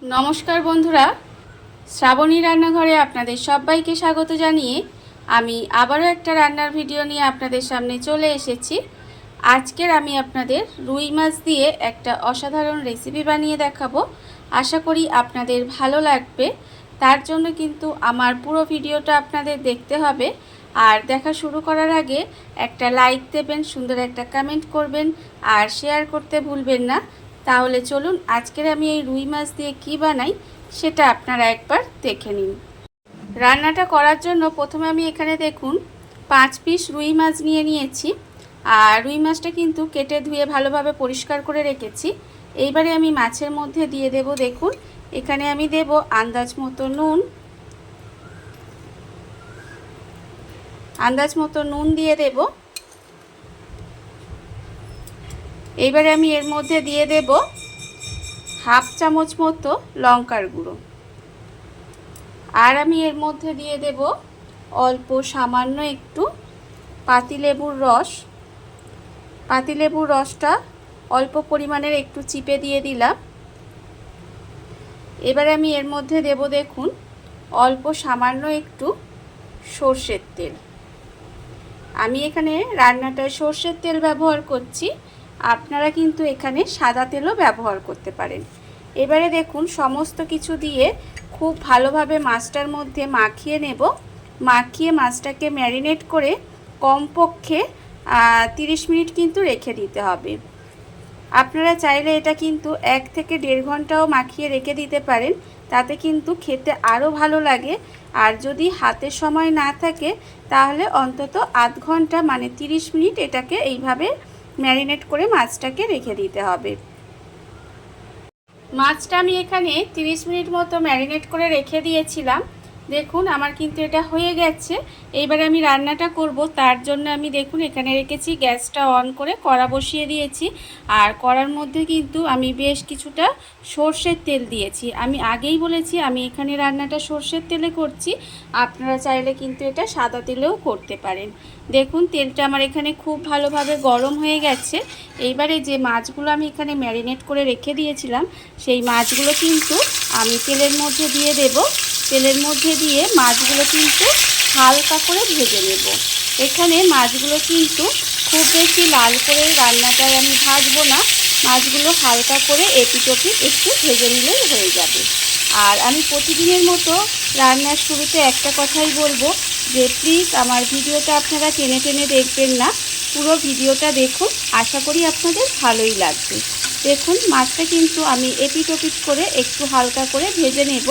নমস্কার বন্ধুরা, শ্রাবণী রান্নাঘরে আপনাদের সবাইকে স্বাগত জানিয়ে আমি আবারও একটা রান্নার ভিডিও নিয়ে আপনাদের সামনে চলে এসেছি। আজকের আমি আপনাদের রুই মাছ দিয়ে একটা অসাধারণ রেসিপি বানিয়ে দেখাবো। আশা করি আপনাদের ভালো লাগবে। তার জন্য কিন্তু আমার পুরো ভিডিওটা আপনাদের দেখতে হবে। আর দেখা শুরু করার আগে একটা লাইক দেবেন, সুন্দর একটা কমেন্ট করবেন আর শেয়ার করতে ভুলবেন না। তাহলে চলুন আজকের আমি এই রুই মাছ দিয়ে কি বানাই সেটা আপনারা একবার দেখে নিন। রান্নাটা করার জন্য প্রথমে আমি এখানে দেখুন 5 পিস রুই মাছ নিয়ে নিয়েছি। আর রুই মাছটা কিন্তু কেটে ধুয়ে ভালোভাবে পরিষ্কার করে রেখেছি। এইবারে আমি মাছের মধ্যে দিয়ে দেব, দেখুন এখানে আমি দেব আন্দাজ মতো নুন দিয়ে দেব। এইবারে আমি এর মধ্যে দিয়ে দেব হাফ চামচ মতো লঙ্কার গুঁড়ো। আর আমি এর মধ্যে দিয়ে দেব অল্প সামান্য একটু পাতিলেবুর রস। পাতিলেবুর রসটা অল্প পরিমাণের একটু চিপে দিয়ে দিলাম। এবারে আমি এর মধ্যে দেব, দেখুন অল্প সামান্য একটু সর্ষের তেল। আমি এখানে রান্নাটায় সর্ষের তেল ব্যবহার করছি, আপনারা কিন্তু এখানে সাদা তেলও ব্যবহার করতে পারেন। এবারে দেখুন সমস্ত কিছু দিয়ে খুব ভালোভাবে মাছটার মধ্যে মাখিয়ে নেব। মাখিয়ে মাছটাকে ম্যারিনেট করে কমপক্ষে 30 মিনিট কিন্তু রেখে দিতে হবে। আপনারা চাইলে এটা কিন্তু 1 থেকে 1.5 ঘন্টাও মাখিয়ে রেখে দিতে পারেন, তাতে কিন্তু খেতে আরও ভালো লাগে। আর যদি হাতে সময় না থাকে তাহলে অন্তত আধ ঘন্টা মানে 30 মিনিট এটাকে এইভাবে ম্যারিনেট করে মাছটাকে রেখে দিতে হবে। মাছটা আমি এখানে 30 মিনিট মতো ম্যারিনেট করে রেখে দিয়েছিলাম। দেখুন আমার কিন্তু এটা হয়ে গেছে। এইবারে আমি রান্নাটা করব, তার জন্য আমি দেখুন এখানে রেখেছি, গ্যাসটা অন করে কড়া বসিয়ে দিয়েছি। আর কড়ার মধ্যে কিন্তু আমি বেশ কিছুটা সর্ষের তেল দিয়েছি। আমি আগেই বলেছি আমি এখানে রান্নাটা সর্ষের তেলে করছি, আপনারা চাইলে কিন্তু এটা সাদা তেলেও করতে পারেন। দেখুন তেলটা আমার এখানে খুব ভালোভাবে গরম হয়ে গেছে। এইবারে যে মাছগুলো আমি এখানে ম্যারিনেট করে রেখে দিয়েছিলাম সেই মাছগুলো কিন্তু আমি তেলের মধ্যে দিয়ে দেব। তেলের মধ্যে দিয়ে মাছগুলো কিন্তু হালকা করে ভেজে নেব। এখানে মাছগুলো কিন্তু খুব বেশি লাল করে রান্নাটায় আমি ভাজবো না, মাছগুলো হালকা করে এপিট ওপিট একটু ভেজে নিলেই হয়ে যাবে। আর আমি প্রতিদিনের মতো রান্নার শুরুতে একটা কথাই বলবো যে প্লিজ আমার ভিডিওটা আপনারা টেনে টেনে দেখবেন না, পুরো ভিডিওটা দেখুন, আশা করি আপনাদের ভালোই লাগবে। দেখুন মাছটা কিন্তু আমি এপিট ওপিট করে একটু হালকা করে ভেজে নেব।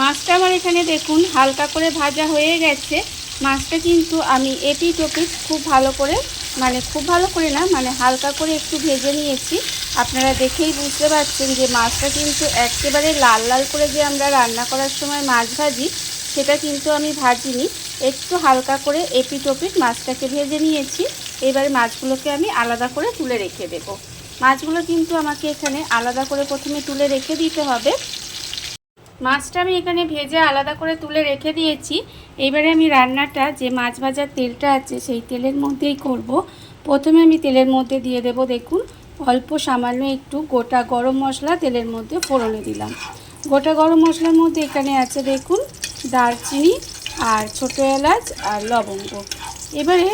মাছটা আমার এখানে দেখুন হালকা করে ভাজা হয়ে গেছে। মাছটা কিন্তু আমি এপিট ওপিট খুব ভালো করে না, হালকা করে একটু ভেজে নিয়েছি। আপনারা দেখেই বুঝতে পারছেন যে মাছটা কিন্তু একেবারে লাল লাল করে যে আমরা রান্না করার সময় মাছ ভাজি সেটা কিন্তু আমি ভাজিনি, একটু হালকা করে এপিট ওপিট মাছটাকে ভেজে নিয়েছি। এবার মাছগুলোকে আমি আলাদা করে তুলে রেখে দেব। মাছগুলো কিন্তু আমাকে এখানে আলাদা করে প্রথমে তুলে রেখে দিতে হবে। মাছটা আমি এখানে ভেজে আলাদা করে তুলে রেখে দিয়েছি। এবারে আমি রান্নাটা যে মাছ ভাজার তেলটা আছে সেই তেলের মধ্যেই করব। প্রথমে আমি তেলের মধ্যে দিয়ে দেব, দেখুন অল্প সামান্য একটু গোটা গরম মশলা তেলের মধ্যে ফোড়নে দিলাম। গোটা গরম মশলার মধ্যে এখানে আছে দেখুন দারচিনি আর ছোটো এলাচ আর লবঙ্গ। এবারে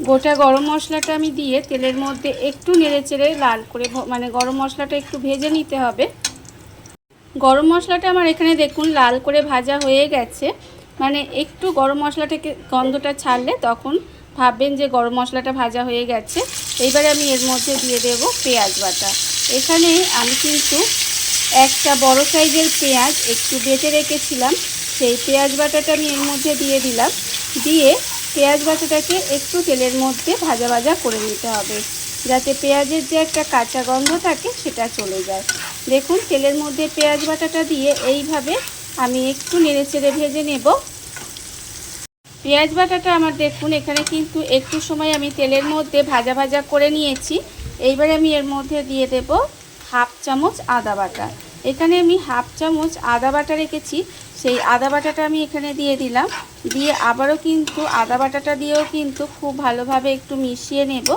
গোটা গরম মশলাটা আমি দিয়ে তেলের মধ্যে একটু নেড়েচেড়ে লাল করে গরম মশলাটা একটু ভেজে নিতে হবে। গরম মশলাটা আমার এখানে দেখুন লাল করে ভাজা হয়ে গেছে, একটু গরম মশলাটাকে গন্ধটা ছাড়লে তখন ভাববেন যে গরম মশলাটা ভাজা হয়ে গেছে। এইবারে আমি এর মধ্যে দিয়ে দেব পেঁয়াজ বাটা। এখানে আমি কিন্তু একটা বড় সাইজের পেঁয়াজ একটু বেটে রেখেছিলাম, সেই পেঁয়াজ বাটাটা আমি এর মধ্যে দিয়ে দিলাম। দিয়ে পেঁয়াজ বাটাটাকে একটু তেলের মধ্যে ভাজা ভাজা করে নিতে হবে, যাতে পেঁয়াজের যে একটা কাঁচা গন্ধ থাকে সেটা চলে যায়। দেখুন তেলের মধ্যে পেঁয়াজ বাটাটা দিয়ে এইভাবে আমি একটু নেড়েচেড়ে ভেজে নেব। পেঁয়াজ বাটাটা আমার দেখুন এখানে কিন্তু একটু সময় আমি তেলের মধ্যে ভাজা ভাজা করে নিয়েছি। এইবারে আমি এর মধ্যে দিয়ে দেব হাফ চামচ আদা বাটা। এখানে আমি হাফ চামচ আদা বাটা রেখেছি, সেই আদা বাটাটা আমি এখানে দিয়ে দিলাম। দিয়ে আবারও কিন্তু আদা বাটাটা দিয়েও কিন্তু খুব ভালোভাবে একটু মিশিয়ে নেব,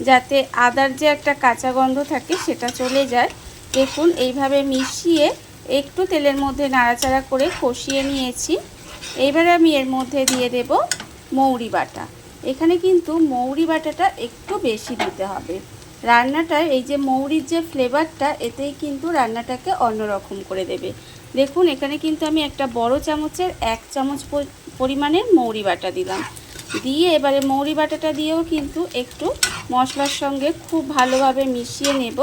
যাতে আদার যে একটা কাঁচা গন্ধ থাকে সেটা চলে যায়। দেখুন এইভাবে মিশিয়ে একটু তেলের মধ্যে নাড়াচাড়া করে কষিয়ে নিয়েছি। এইবারে আমি এর মধ্যে দিয়ে দেব মৌরি বাটা। এখানে কিন্তু মৌরি বাটাটা একটু বেশি দিতে হবে। রান্নাটায় এই যে মৌরির যে ফ্লেভারটা, এতেই কিন্তু রান্নাটাকে অন্যরকম করে দেবে। দেখুন এখানে কিন্তু আমি একটা বড় চামচের 1 চামচ পরিমাণের মৌরি বাটা দিলাম। দিয়ে এবারে মৌরি বাটাটা দিয়েও কিন্তু একটু মশলার সঙ্গে খুব ভালোভাবে মিশিয়ে নেব।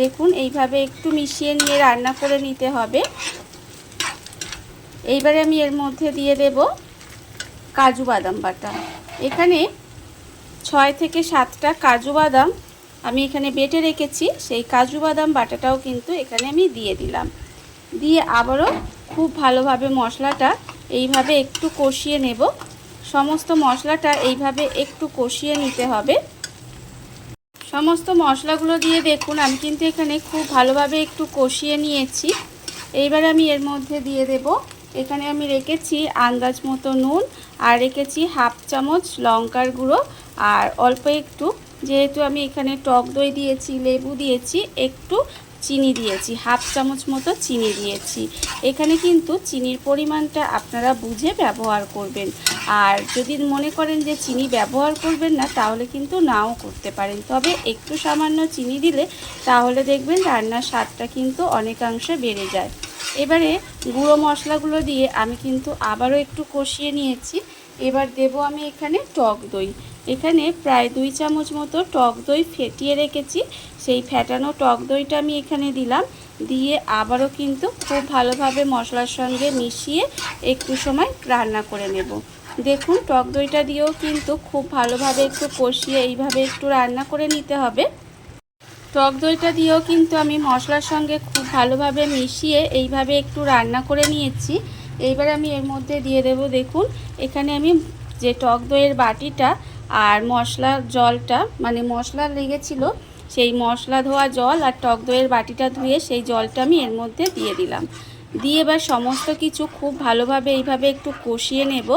দেখুন এইভাবে একটু মিশিয়ে নিয়ে রান্না করে নিতে হবে। এইবারে আমি এর মধ্যে দিয়ে দেব কাজু বাদাম বাটা। এখানে 6 থেকে 7টা কাজু বাদাম আমি এখানে বেটে রেখেছি, সেই কাজু বাদাম বাটাটাও কিন্তু এখানে আমি দিয়ে দিলাম। দিয়ে আবারও খুব ভালোভাবে মশলাটা এইভাবে একটু কষিয়ে নেব। সমস্ত মশলাটা এইভাবে একটু কষিয়ে নিতে হবে। সমস্ত মশলাগুলো দিয়ে দেখুন আমি কিন্তু এখানে খুব ভালোভাবে একটু কষিয়ে নিয়েছি। এইবার আমি এর মধ্যে দিয়ে দেব, এখানে আমি রেখেছি আন্দাজ মতো নুন, আর রেখেছি 1/2 চামচ লঙ্কার গুঁড়ো, আর অল্প একটু, যেহেতু আমি এখানে টক দই দিয়েছি, লেবু দিয়েছি, একটু চিনি দিয়েছি, 1/2 চামচ মতো চিনি দিয়েছি। এখানে কিন্তু চিনির পরিমাণটা আপনারা বুঝে ব্যবহার করবেন। আর যদি মনে করেন যে চিনি ব্যবহার করবেন না, তাহলে কিন্তু নাও করতে পারেন। তবে একটু সামান্য চিনি দিলে তাহলে দেখবেন রান্নার স্বাদটা কিন্তু অনেকাংশে বেড়ে যায়। এবারে গুঁড়ো মশলাগুলো দিয়ে আমি কিন্তু আবারও একটু কষিয়ে নিয়েছি। এবার দেব আমি এখানে টক দই। এখানে প্রায় 2 চামচ মতো টক দই ফেটিয়ে রেখেছি, সেই ফেটানো টক দইটা আমি এখানে দিলাম। দিয়ে আবারও কিন্তু খুব ভালোভাবে মশলার সঙ্গে মিশিয়ে একটু সময় রান্না করে নেব। দেখুন টক দইটা দিয়েও কিন্তু খুব ভালোভাবে একটু কষিয়ে এইভাবে একটু রান্না করে নিতে হবে। টক দইটা দিয়েও কিন্তু আমি মশলার সঙ্গে খুব ভালোভাবে মিশিয়ে এইভাবে একটু রান্না করে নিয়েছি। এইবার আমি এর মধ্যে দিয়ে দেব, দেখুন এখানে আমি যে টক দইয়ের বাটিটা আর মশলার জলটা, মানে মশলা লেগেছিল সেই মশলা ধোয়া জল আর টক দইয়ের বাটিটা ধুয়ে সেই জলটা আমি এর মধ্যে দিয়ে দিলাম। দিয়ে এবার সমস্ত কিছু খুব ভালোভাবে এইভাবে একটু কষিয়ে নেব।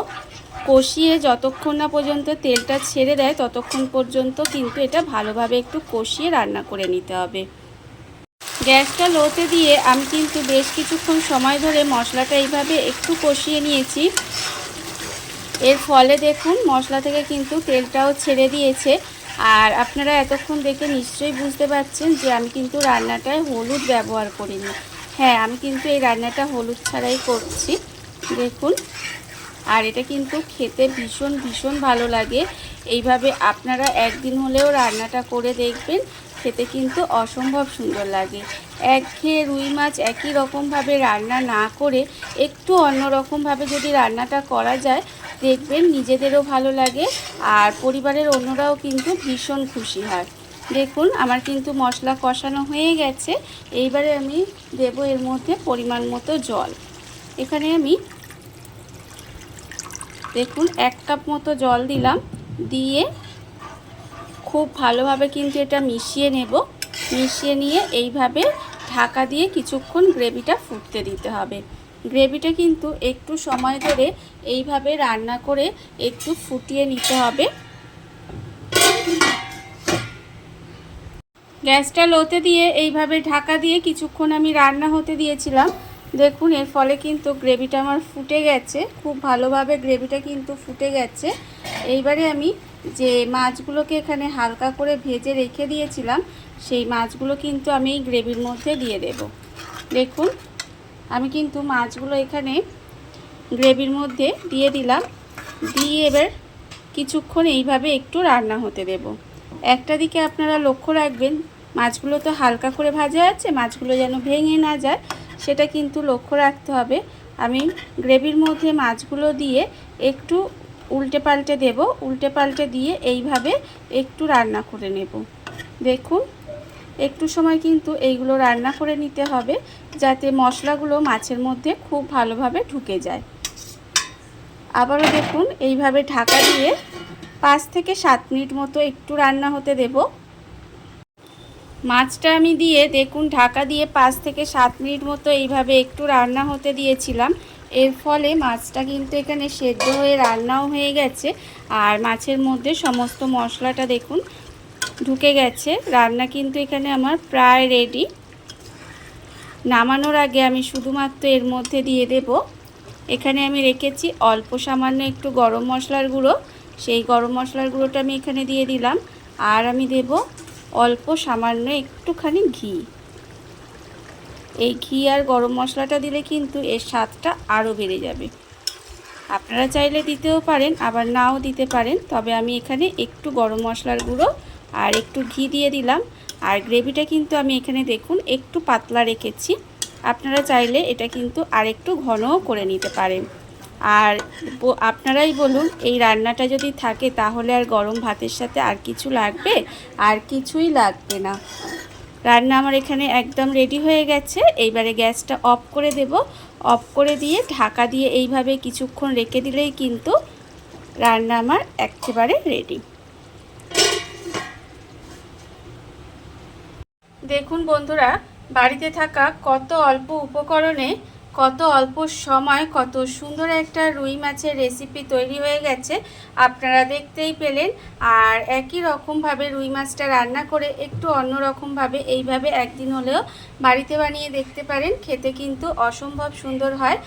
কষিয়ে যতক্ষণ না পর্যন্ত তেলটা ছেড়ে দেয় ততক্ষণ পর্যন্ত কিন্তু এটা ভালোভাবে একটু কষিয়ে রান্না করে নিতে হবে। গ্যাসটা লোতে দিয়ে আমি কিন্তু বেশ কিছুক্ষণ সময় ধরে মশলাটা এইভাবে একটু কষিয়ে নিয়েছি। এর ফলে দেখুন মশলা থেকে কিন্তু তেলটাও ছেড়ে দিয়েছে। আর আপনারা এতক্ষণ দেখে নিশ্চয়ই বুঝতে পারছেন যে আমি কিন্তু রান্নাটায় হলুদ ব্যবহার করিনি। হ্যাঁ, আমি কিন্তু এই রান্নাটা হলুদ ছাড়াই করছি। দেখুন, আর এটা কিন্তু খেতে ভীষণ ভীষণ ভালো লাগে। এইভাবে আপনারা একদিন হলেও রান্নাটা করে দেখবেন, খেতে কিন্তু অসম্ভব সুন্দর লাগে। একঘেয়ে রুই মাছ একই রকমভাবে রান্না না করে একটু অন্য রকমভাবে যদি রান্নাটা করা যায়, দেখবেন নিজেদেরও ভালো লাগে আর পরিবারের অন্যরাও কিন্তু ভীষণ খুশি হয়। দেখুন আমার কিন্তু মশলা কষানো হয়ে গেছে। এইবারে আমি দেব এর মধ্যে পরিমাণ মতো জল। এখানে আমি দেখুন 1 কাপ মতো জল দিলাম। দিয়ে খুব ভালোভাবে কিন্তু এটা মিশিয়ে নেব। মিশিয়ে নিয়ে এইভাবে ঢাকা দিয়ে কিছুক্ষণ গ্রেভিটা ফুটতে দিতে হবে। গ্রেভিটা কিন্তু একটু সময় ধরে এইভাবে রান্না করে একটু ফুটিয়ে নিতে হবে। গ্যাসটা লোতে দিয়ে এইভাবে ঢাকা দিয়ে কিছুক্ষণ আমি রান্না হতে দিয়েছিলাম। দেখুন এর ফলে কিন্তু গ্রেভিটা আমার ফুটে গেছে, খুব ভালোভাবে গ্রেভিটা কিন্তু ফুটে গেছে। এইবারে আমি যে মাছগুলোকে এখানে হালকা করে ভেজে রেখে দিয়েছিলাম, সেই মাছগুলো কিন্তু আমি এই গ্রেভির মধ্যে দিয়ে দেব। দেখুন আমি কিন্তু মাছগুলো এখানে গ্রেভির মধ্যে দিয়ে দিলাম। দিয়ে এবার কিছুক্ষণ এইভাবে একটু রান্না হতে দেব। একটা দিকে আপনারা লক্ষ্য রাখবেন, মাছগুলো তো হালকা করে ভাজা আছে, মাছগুলো যেন ভেঙে না যায়, সেটা কিন্তু লক্ষ্য রাখতে হবে। আমি গ্রেভির মধ্যে মাছগুলো দিয়ে একটু উল্টে পাল্টে দেব। উল্টে পাল্টে দিয়ে এইভাবে একটু রান্না করে নেব। দেখুন একটু সময় কিন্তু এইগুলো রান্না করে নিতে হবে, যাতে মশলাগুলো মাছের মধ্যে খুব ভালোভাবে ঢুকে যায়। আবারও দেখুন এইভাবে ঢাকা দিয়ে 5 থেকে 7 মিনিট মতো একটু রান্না হতে দেব। মাছটা আমি দিয়ে দেখুন ঢাকা দিয়ে 5 থেকে 7 মিনিট মতো এইভাবে একটু রান্না হতে দিয়েছিলাম। এর ফলে মাছটা কিন্তু এখানে সেদ্ধ হয়ে রান্নাও হয়ে গেছে, আর মাছের মধ্যে সমস্ত মশলাটা দেখুন ঢুকে গেছে। রান্না কিন্তু এখানে আমার প্রায় রেডি। নামানোর আগে আমি শুধুমাত্র এর মধ্যে দিয়ে দেব, এখানে আমি রেখেছি অল্প সামান্য একটু গরম মশলার গুঁড়ো, সেই গরম মশলার গুঁড়োটা আমি এখানে দিয়ে দিলাম। আর আমি দেব অল্প সামান্য একটুখানি ঘি। এই ঘি আর গরম মশলাটা দিলে কিন্তু এর স্বাদটা আরও বেড়ে যাবে। আপনারা চাইলে দিতেও পারেন, আবার নাও দিতে পারেন, তবে আমি এখানে একটু গরম মশলার গুঁড়ো আর একটু ঘি দিয়ে দিলাম। আর গ্রেভিটা কিন্তু আমি এখানে দেখুন একটু পাতলা রেখেছি, আপনারা চাইলে এটা কিন্তু আরেকটু ঘনও করে নিতে পারেন। আর আপনারাই বলুন, এই রান্নাটা যদি থাকে তাহলে আর গরম ভাতের সাথে আর কিছু লাগবে? আর কিছুই লাগবে না। রান্না আমার এখানে একদম রেডি হয়ে গেছে। এইবারে গ্যাসটা অফ করে দেব। অফ করে দিয়ে ঢাকা দিয়ে এইভাবে কিছুক্ষণ রেখে দিলেই কিন্তু রান্না আমার একেবারে রেডি। দেখুন বন্ধুরা, বাড়িতে থাকা কত অল্প উপকরণে কত অল্প সময় কত সুন্দর একটা রুই মাছের রেসিপি তৈরি হয়ে গেছে, আপনারা দেখতেই পেলেন। আর একই রকমভাবে রুই মাছটা রান্না করে একটু অন্য রকমভাবে এইভাবে একদিন হলেও বাড়িতে বানিয়ে দেখতে পারেন, খেতে কিন্তু অসম্ভব সুন্দর হয়।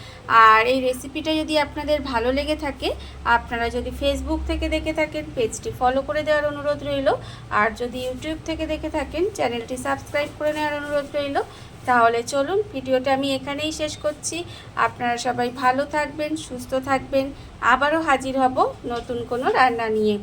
আর এই রেসিপিটা যদি আপনাদের ভালো লেগে থাকে, আপনারা যদি ফেসবুক থেকে দেখে থাকেন পেজটি ফলো করে দেওয়ার অনুরোধ রইল। আর যদি ইউটিউব থেকে দেখে থাকেন চ্যানেলটি সাবস্ক্রাইব করে নেওয়ার অনুরোধ রইল। তাহলে চলুন ভিডিওটা আমি এখানেই শেষ করছি। আপনারা সবাই ভালো থাকবেন, সুস্থ থাকবেন। আবারও হাজির হব নতুন কোনো রান্না নিয়ে।